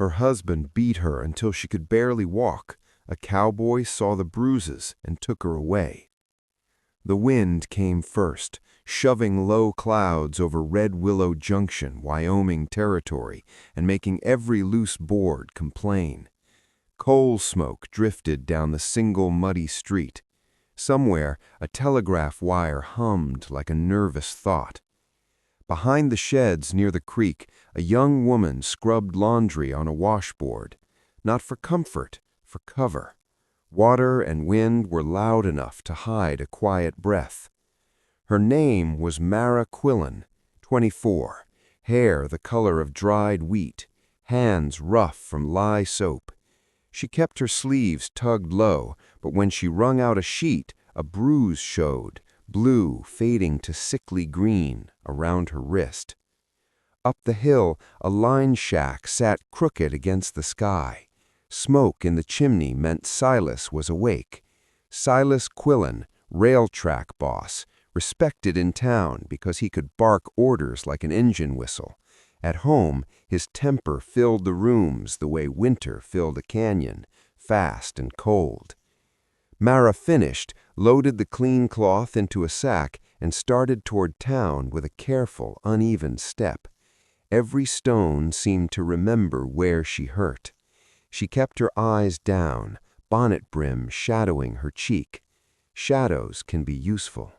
Her husband beat her until she could barely walk. A cowboy saw the bruises and took her away. The wind came first, shoving low clouds over Red Willow Junction, Wyoming territory, and making every loose board complain. Coal smoke drifted down the single muddy street. Somewhere, a telegraph wire hummed like a nervous thought. Behind the sheds near the creek, a young woman scrubbed laundry on a washboard. Not for comfort, for cover. Water and wind were loud enough to hide a quiet breath. Her name was Mara Quillen, 24, hair the color of dried wheat, hands rough from lye soap. She kept her sleeves tugged low, but when she wrung out a sheet, a bruise showed, blue fading to sickly green, around her wrist. Up the hill, a line shack sat crooked against the sky. Smoke in the chimney meant Silas was awake. Silas Quillen, rail track boss, respected in town because he could bark orders like an engine whistle. At home, his temper filled the rooms the way winter filled a canyon, fast and cold. Mara finished, loaded the clean cloth into a sack, and started toward town with a careful, uneven step. Every stone seemed to remember where she hurt. She kept her eyes down, bonnet brim shadowing her cheek. Shadows can be useful.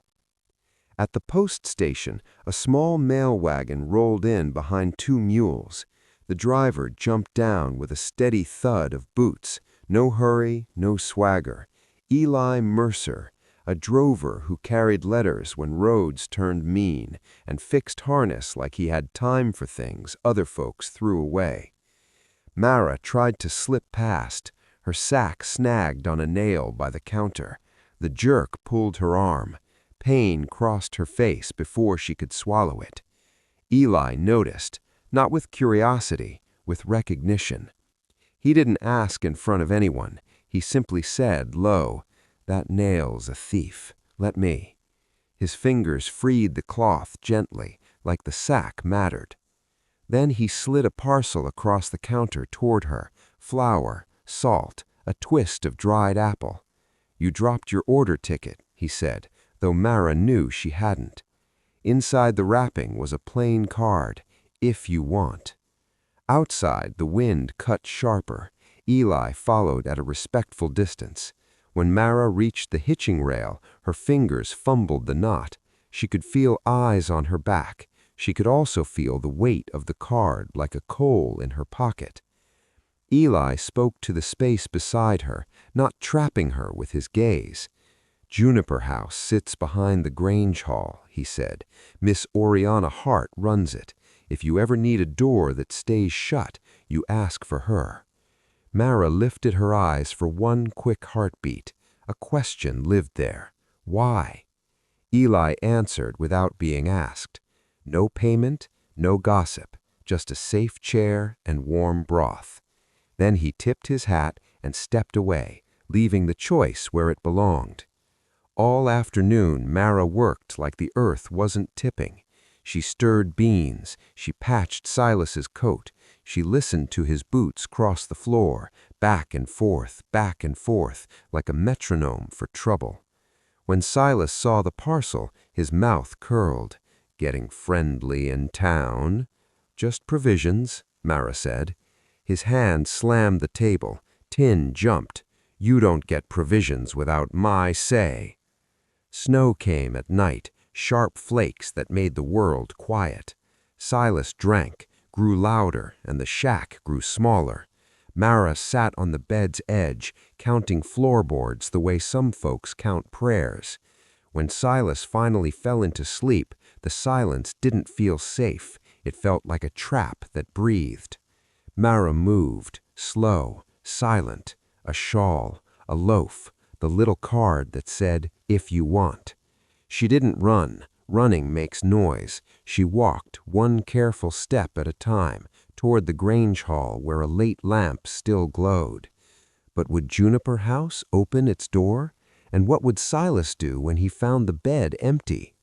At the post station, a small mail wagon rolled in behind two mules. The driver jumped down with a steady thud of boots. No hurry, no swagger. Eli Mercer, a drover who carried letters when roads turned mean and fixed harness like he had time for things other folks threw away. Mara tried to slip past. Her sack snagged on a nail by the counter. The jerk pulled her arm. Pain crossed her face before she could swallow it. Eli noticed, not with curiosity, with recognition. He didn't ask in front of anyone. He simply said low, "That nail's a thief. Let me." His fingers freed the cloth gently, like the sack mattered. Then he slid a parcel across the counter toward her, flour, salt, a twist of dried apple. "You dropped your order ticket," he said, though Mara knew she hadn't. Inside the wrapping was a plain card, "If you want." Outside, the wind cut sharper. Eli followed at a respectful distance. When Mara reached the hitching rail, her fingers fumbled the knot. She could feel eyes on her back. She could also feel the weight of the card like a coal in her pocket. Eli spoke to the space beside her, not trapping her with his gaze. "Juniper House sits behind the Grange Hall," he said. "Miss Oriana Hart runs it. If you ever need a door that stays shut, you ask for her." Mara lifted her eyes for one quick heartbeat. A question lived there. Why? Eli answered without being asked. No payment, no gossip, just a safe chair and warm broth. Then he tipped his hat and stepped away, leaving the choice where it belonged. All afternoon, Mara worked like the earth wasn't tipping. She stirred beans, she patched Silas's coat, she listened to his boots cross the floor, back and forth, like a metronome for trouble. When Silas saw the parcel, his mouth curled. "Getting friendly in town?" "Just provisions," Mara said. His hand slammed the table. Tin jumped. "You don't get provisions without my say." Snow came at night, sharp flakes that made the world quiet. Silas drank, grew louder, and the shack grew smaller. Mara sat on the bed's edge, counting floorboards the way some folks count prayers. When Silas finally fell into sleep, the silence didn't feel safe. It felt like a trap that breathed. Mara moved, slow, silent, a shawl, a loaf, the little card that said, "If you want." She didn't run. Running makes noise. She walked, one careful step at a time, toward the Grange Hall where a late lamp still glowed. But would Juniper House open its door? And what would Silas do when he found the bed empty?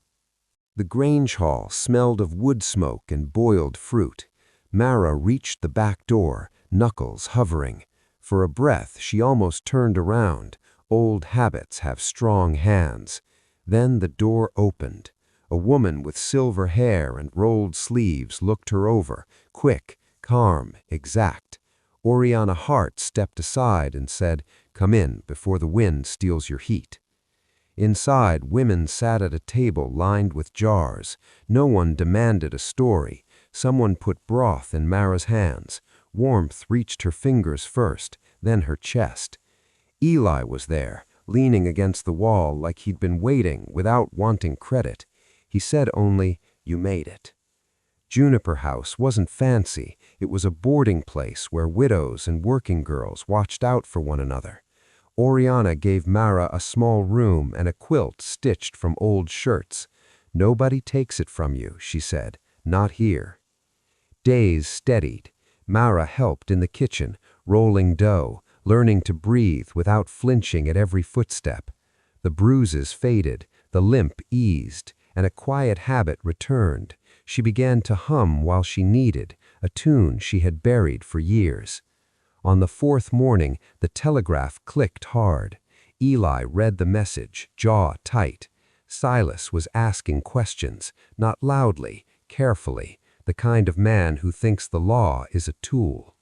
The Grange Hall smelled of wood smoke and boiled fruit. Mara reached the back door, knuckles hovering. For a breath, she almost turned around. Old habits have strong hands. Then the door opened. A woman with silver hair and rolled sleeves looked her over, quick, calm, exact. Oriana Hart stepped aside and said, "Come in before the wind steals your heat." Inside, women sat at a table lined with jars. No one demanded a story. Someone put broth in Mara's hands. Warmth reached her fingers first, then her chest. Eli was there, leaning against the wall like he'd been waiting without wanting credit. He said only, "You made it." Juniper House wasn't fancy. It was a boarding place where widows and working girls watched out for one another. Oriana gave Mara a small room and a quilt stitched from old shirts. "Nobody takes it from you," she said. "Not here." Days steadied. Mara helped in the kitchen, rolling dough, learning to breathe without flinching at every footstep. The bruises faded, the limp eased, and a quiet habit returned. She began to hum while she kneaded, a tune she had buried for years. On the fourth morning, the telegraph clicked hard. Eli read the message, jaw tight. Silas was asking questions, not loudly, carefully, the kind of man who thinks the law is a tool.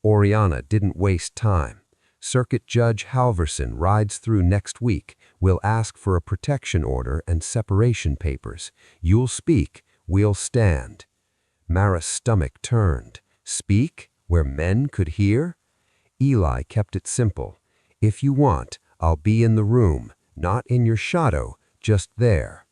Oriana didn't waste time. Circuit Judge Halverson rides through next week. We'll ask for a protection order and separation papers. You'll speak, we'll stand. Mara's stomach turned. Speak, where men could hear? Eli kept it simple. "If you want, I'll be in the room, not in your shadow, just there."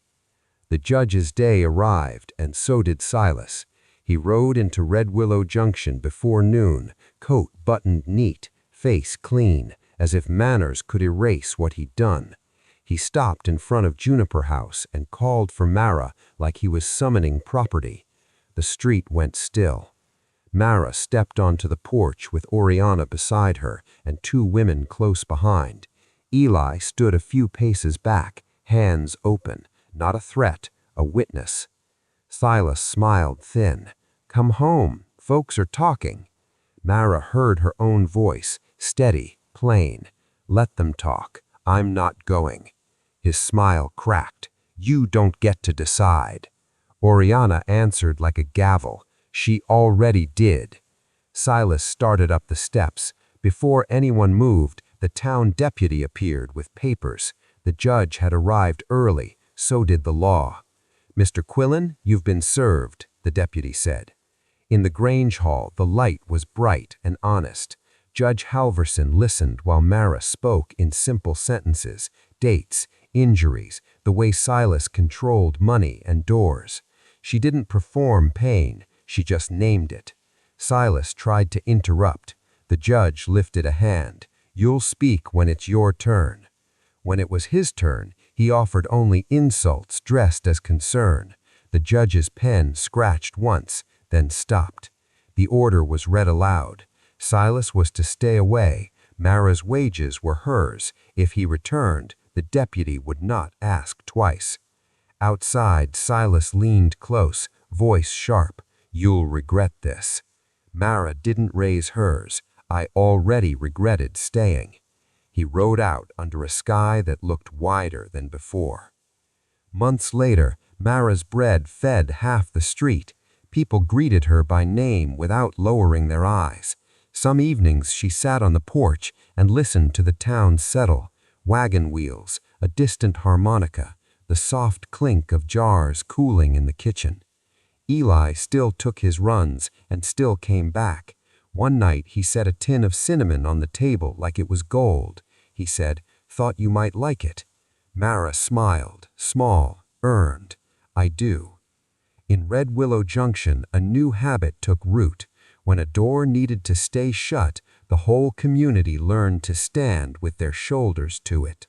The judge's day arrived, and so did Silas. He rode into Red Willow Junction before noon, coat buttoned neat, face clean, as if manners could erase what he'd done. He stopped in front of Juniper House and called for Mara like he was summoning property. The street went still. Mara stepped onto the porch with Oriana beside her and two women close behind. Eli stood a few paces back, hands open, not a threat, a witness. Silas smiled thin. "Come home, folks are talking." Mara heard her own voice, steady, plain. "Let them talk. I'm not going." His smile cracked. "You don't get to decide." Oriana answered like a gavel. She already did. Silas started up the steps. Before anyone moved, the town deputy appeared with papers. The judge had arrived early, so did the law. "Mr. Quillen, you've been served," the deputy said. In the Grange Hall, the light was bright and honest. Judge Halverson listened while Mara spoke in simple sentences, dates, injuries, the way Silas controlled money and doors. She didn't perform pain, she just named it. Silas tried to interrupt. The judge lifted a hand. "You'll speak when it's your turn." When it was his turn, he offered only insults dressed as concern. The judge's pen scratched once, then stopped. The order was read aloud. Silas was to stay away. Mara's wages were hers. If he returned, the deputy would not ask twice. Outside, Silas leaned close, voice sharp. "You'll regret this." Mara didn't raise hers. "I already regretted staying." He rode out under a sky that looked wider than before. Months later, Mara's bread fed half the street. People greeted her by name without lowering their eyes. Some evenings she sat on the porch and listened to the town settle. Wagon wheels, a distant harmonica, the soft clink of jars cooling in the kitchen. Eli still took his runs and still came back. One night he set a tin of cinnamon on the table like it was gold. He said, "Thought you might like it." Mara smiled, small, earned. "I do." In Red Willow Junction, a new habit took root. When a door needed to stay shut, the whole community learned to stand with their shoulders to it.